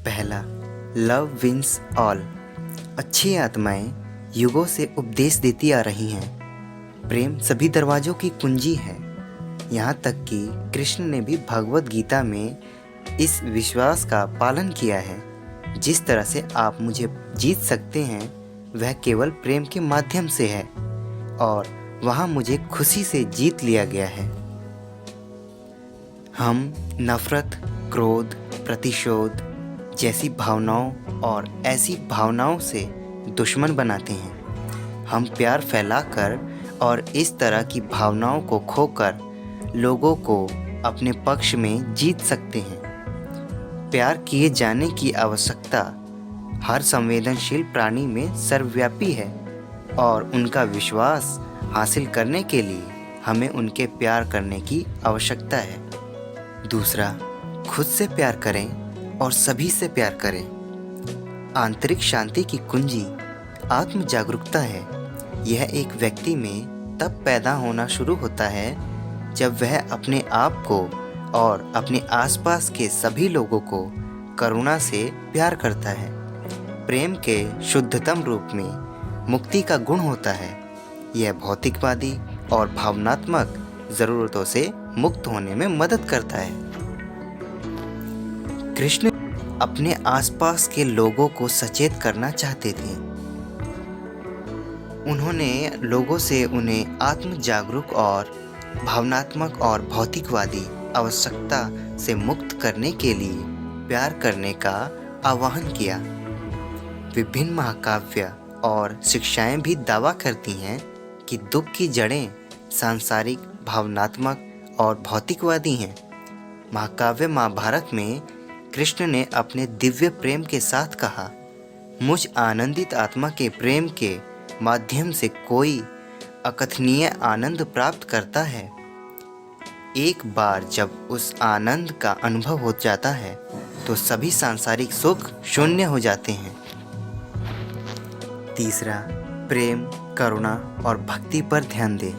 पहला, love wins all. अच्छी आत्माएं युगों से उपदेश देती आ रही हैं। प्रेम सभी दरवाजों की कुंजी है। यहाँ तक कि कृष्ण ने भी भगवत गीता में इस विश्वास का पालन किया है, जिस तरह से आप मुझे जीत सकते हैं वह केवल प्रेम के माध्यम से है, और वहाँ मुझे खुशी से जीत लिया गया है। हम नफरत, क्रोध, प्रतिशोध जैसी भावनाओं और ऐसी भावनाओं से दुश्मन बनाते हैं। हम प्यार फैलाकर और इस तरह की भावनाओं को खोकर लोगों को अपने पक्ष में जीत सकते हैं। प्यार किए जाने की आवश्यकता हर संवेदनशील प्राणी में सर्वव्यापी है, और उनका विश्वास हासिल करने के लिए हमें उनके प्यार करने की आवश्यकता है। दूसरा, खुद से प्यार करें और सभी से प्यार करें। आंतरिक शांति की कुंजी आत्म जागरूकता है। यह एक व्यक्ति में तब पैदा होना शुरू होता है जब वह अपने आप को और अपने आसपास के सभी लोगों को करुणा से प्यार करता है। प्रेम के शुद्धतम रूप में मुक्ति का गुण होता है। यह भौतिकवादी और भावनात्मक ज़रूरतों से मुक्त होने में मदद करता है। कृष्ण अपने आसपास के लोगों को सचेत करना चाहते थे। उन्होंने लोगों से उन्हें आत्म जागरूक और भावनात्मक और भौतिकवादी आवश्यकता से मुक्त करने के लिए प्यार करने का आह्वान किया। विभिन्न महाकाव्य और शिक्षाएं भी दावा करती हैं कि दुख की जड़ें सांसारिक, भावनात्मक और भौतिकवादी हैं। महाकाव्य महाभारत में कृष्ण ने अपने दिव्य प्रेम के साथ कहा, मुझ आनंदित आत्मा के प्रेम के माध्यम से कोई अकथनीय आनंद प्राप्त करता है। एक बार जब उस आनंद का अनुभव हो जाता है तो सभी सांसारिक सुख शून्य हो जाते हैं। तीसरा, प्रेम, करुणा और भक्ति पर ध्यान दें।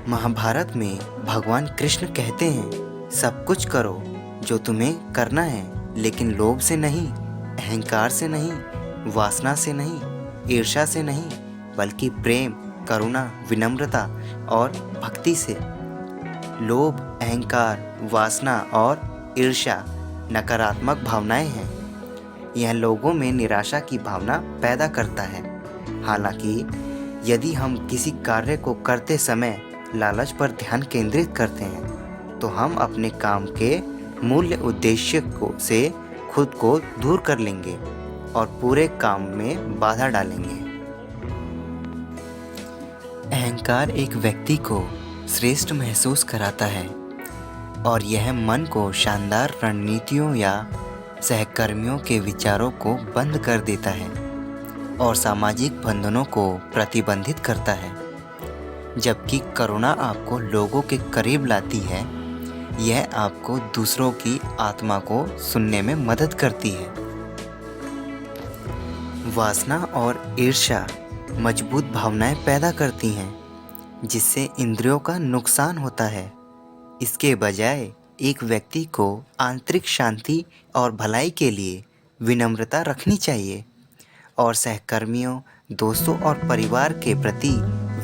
महाभारत में भगवान कृष्ण कहते हैं, सब कुछ करो जो तुम्हें करना है, लेकिन लोभ से नहीं, अहंकार से नहीं, वासना से नहीं, ईर्ष्या से नहीं, बल्कि प्रेम, करुणा, विनम्रता और भक्ति से। लोभ, अहंकार, वासना और ईर्ष्या नकारात्मक भावनाएं हैं। यह लोगों में निराशा की भावना पैदा करता है। हालांकि यदि हम किसी कार्य को करते समय लालच पर ध्यान केंद्रित करते हैं तो हम अपने काम के मूल्य उद्देश्य से खुद को दूर कर लेंगे और पूरे काम में बाधा डालेंगे। अहंकार एक व्यक्ति को श्रेष्ठ महसूस कराता है, और यह मन को शानदार रणनीतियों या सहकर्मियों के विचारों को बंद कर देता है और सामाजिक बंधनों को प्रतिबंधित करता है। जबकि करुणा आपको लोगों के करीब लाती है। यह आपको दूसरों की आत्मा को सुनने में मदद करती है। वासना और ईर्ष्या मजबूत भावनाएं पैदा करती हैं, जिससे इंद्रियों का नुकसान होता है। इसके बजाय एक व्यक्ति को आंतरिक शांति और भलाई के लिए विनम्रता रखनी चाहिए और सहकर्मियों, दोस्तों और परिवार के प्रति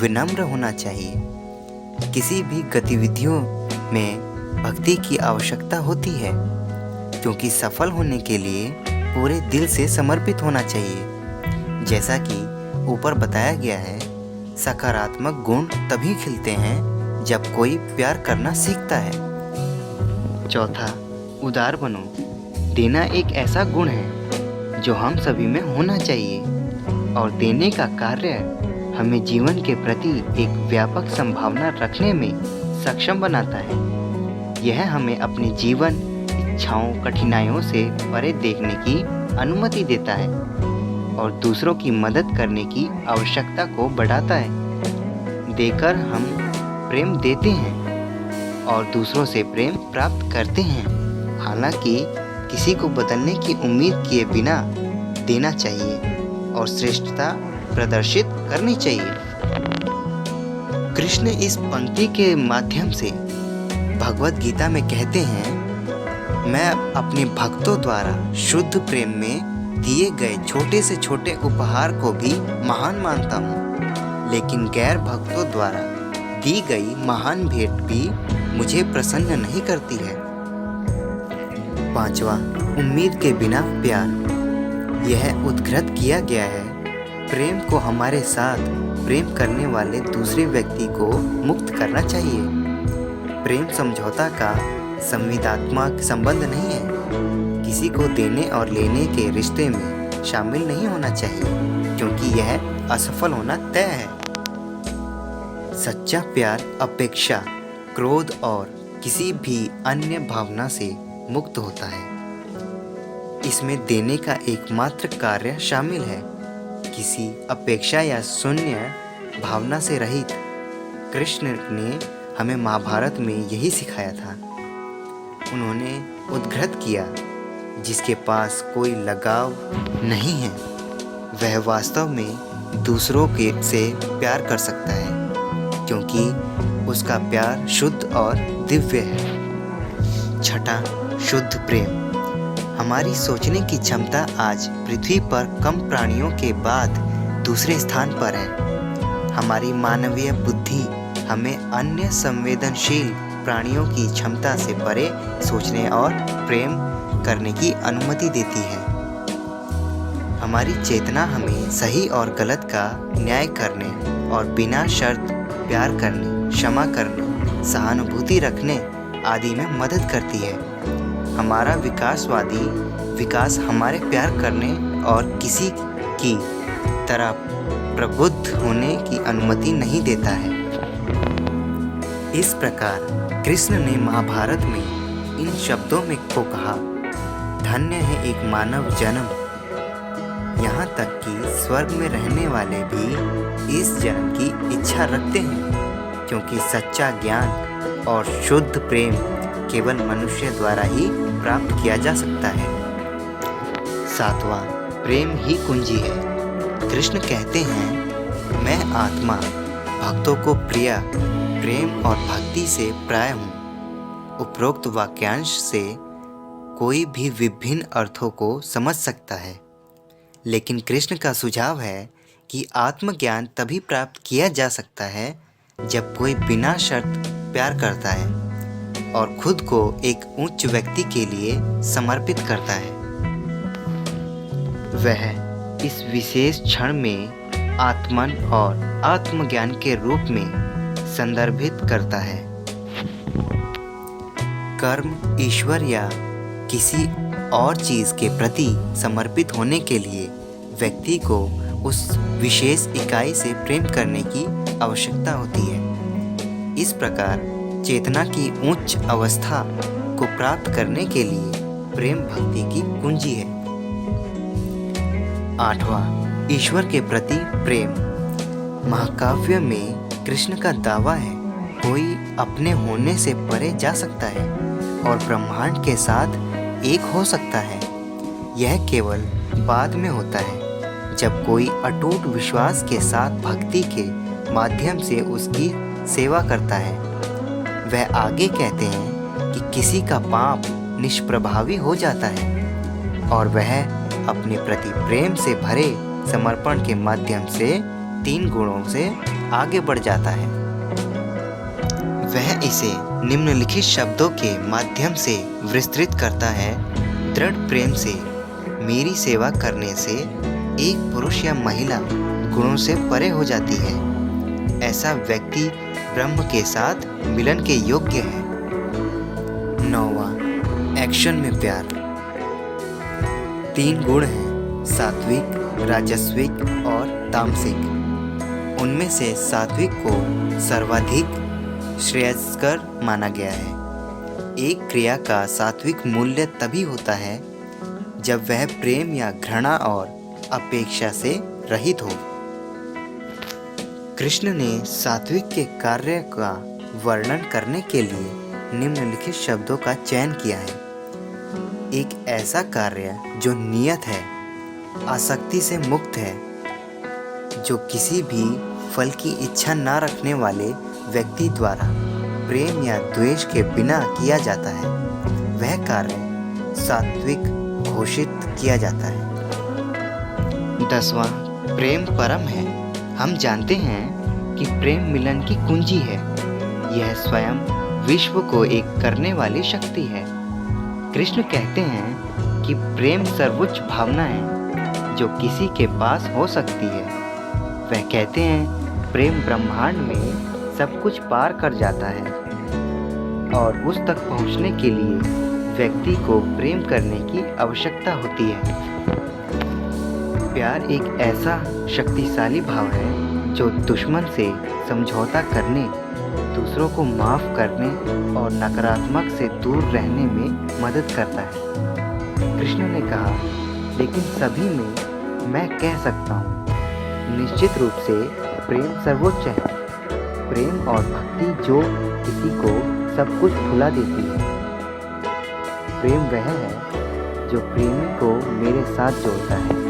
विनम्र होना चाहिए। किसी भी गतिविधियों में भक्ति की आवश्यकता होती है, क्योंकि सफल होने के लिए पूरे दिल से समर्पित होना चाहिए। जैसा कि ऊपर बताया गया है, सकारात्मक गुण तभी खिलते हैं जब कोई प्यार करना सीखता है। चौथा, उदार बनो। देना एक ऐसा गुण है जो हम सभी में होना चाहिए, और देने का कार्य हमें जीवन के प्रति एक व्यापक संभावना रखने में सक्षम बनाता है। यह हमें अपने जीवन, इच्छाओं, कठिनाइयों से परे देखने की अनुमति देता है और दूसरों की मदद करने की आवश्यकता को बढ़ाता है। देकर हम प्रेम देते हैं और दूसरों से प्रेम प्राप्त करते हैं। हालांकि किसी को बदलने की उम्मीद किए बिना देना चाहिए और श्रेष्ठता प्रदर्शित करनी चाहिए। कृष्ण इस पंक्ति के माध्यम से भगवत गीता में कहते हैं, मैं अपने भक्तों द्वारा शुद्ध प्रेम में दिए गए छोटे से छोटे उपहार को भी महान मानता हूँ, लेकिन गैर भक्तों द्वारा दी गई महान भेंट भी मुझे प्रसन्न नहीं करती है। 5वां, उम्मीद के बिना प्यार। यह उद्धृत किया गया है, प्रेम को हमारे साथ प्रेम करने वाले दूसरे व्यक्ति को मुक्त करना चाहिए। प्रेम समझौता का संविदात्मक संबंध नहीं है, किसी को देने और लेने के रिश्ते में शामिल नहीं होना चाहिए, क्योंकि यह असफल होना तय है। सच्चा प्यार अपेक्षा, क्रोध और किसी भी अन्य भावना से मुक्त होता है। इसमें देने का एकमात्र कार्य शामिल है, किसी अपेक्षा या शून्य भावना से रहित। कृष्ण ने हमें महाभारत में यही सिखाया था। उन्होंने उद्धृत किया, जिसके पास कोई लगाव नहीं है वह वास्तव में दूसरों के से प्यार कर सकता है, क्योंकि उसका प्यार शुद्ध और दिव्य है। 6, शुद्ध प्रेम। हमारी सोचने की क्षमता आज पृथ्वी पर कम प्राणियों के बाद दूसरे स्थान पर है। हमारी मानवीय बुद्धि हमें अन्य संवेदनशील प्राणियों की क्षमता से परे सोचने और प्रेम करने की अनुमति देती है। हमारी चेतना हमें सही और गलत का न्याय करने और बिना शर्त प्यार करने, क्षमा करने, सहानुभूति रखने आदि में मदद करती है। हमारा विकासवादी विकास हमारे प्यार करने और किसी की तरह प्रबुद्ध होने की अनुमति नहीं देता है। इस प्रकार कृष्ण ने महाभारत में इन शब्दों में को कहा, धन्य है एक मानव जन्म। यहाँ तक कि स्वर्ग में रहने वाले भी इस जन्म की इच्छा रखते हैं, क्योंकि सच्चा ज्ञान और शुद्ध प्रेम केवल मनुष्य द्वारा ही प्राप्त किया जा सकता है। 7वां, प्रेम ही कुंजी है। कृष्ण कहते हैं, मैं आत्मा भक्तों को प्रिय, प्रेम और भक्ति से प्राय हूँ। उपरोक्त वाक्यांश से कोई भी विभिन्न अर्थों को समझ सकता है, लेकिन कृष्ण का सुझाव है कि आत्मज्ञान तभी प्राप्त किया जा सकता है जब कोई बिना शर्त प्यार करता है और खुद को एक उच्च व्यक्ति के लिए समर्पित करता है। वह इस विशेष क्षण में आत्मन और आत्मज्ञान के रूप में संदर्भित करता है। कर्म, ईश्वर या किसी और चीज के प्रति समर्पित होने के लिए व्यक्ति को उस विशेष इकाई से प्रेम करने की आवश्यकता होती है। इस प्रकार चेतना की उच्च अवस्था को प्राप्त करने के लिए प्रेम भक्ति की कुंजी है। 8वां, ईश्वर के प्रति प्रेम। महाकाव्य में कृष्ण का दावा है, कोई अपने होने से परे जा सकता है और ब्रह्मांड के साथ एक हो सकता है। यह केवल बाद में होता है, जब कोई अटूट विश्वास के साथ भक्ति के माध्यम से उसकी सेवा करता है। वह आगे कहते हैं कि किसी का पाप निष्प्रभावी हो जाता है और वह अपने प्रति प्रेम से भरे समर्पण के माध्यम से 3 गुणों से आगे बढ़ जाता है। वह इसे निम्नलिखित शब्दों के माध्यम से विस्तृत करता है, दृढ़ प्रेम से मेरी सेवा करने से एक पुरुष या महिला गुणों से परे हो जाती है। ऐसा व्यक्ति ब्रह्म के साथ मिलन के योग्य है। 9वां, एक्शन में प्यार। 3 गुण हैं, सात्विक, राजस्विक और तामसिक। उनमें से सात्विक को सर्वाधिक श्रेयस्कर माना गया है। एक क्रिया का सात्विक मूल्य तभी होता है जब वह प्रेम या घृणा और अपेक्षा से रहित हो। कृष्ण ने सात्विक के कार्य का वर्णन करने के लिए निम्नलिखित शब्दों का चयन किया है। एक ऐसा कार्य जो नियत है, आसक्ति से मुक्त है, जो किसी भी फल की इच्छा न रखने वाले व्यक्ति द्वारा प्रेम या द्वेष के बिना किया जाता है। वह कार्य सात्विक घोषित किया जाता है। 10वां, प्रेम परम है। हम जानते हैं कि प्रेम मिलन की कुंजी है। यह स्वयं विश्व को एक करने वाली शक्ति है। कृष्ण कहते हैं कि प्रेम सर्वोच्च भावना है जो किसी के पास हो सकती है। वह कहते हैं प्रेम ब्रह्मांड में सब कुछ पार कर जाता है और उस तक पहुंचने के लिए व्यक्ति को प्रेम करने की आवश्यकता होती है। प्यार एक ऐसा शक्तिशाली भाव है जो दुश्मन से समझौता करने, दूसरों को माफ़ करने और नकारात्मक से दूर रहने में मदद करता है। कृष्ण ने कहा, लेकिन सभी में मैं कह सकता हूँ, निश्चित रूप से प्रेम सर्वोच्च है। प्रेम और भक्ति जो किसी को सब कुछ भुला देती है। प्रेम वह है जो प्रेमी को मेरे साथ जोड़ता है।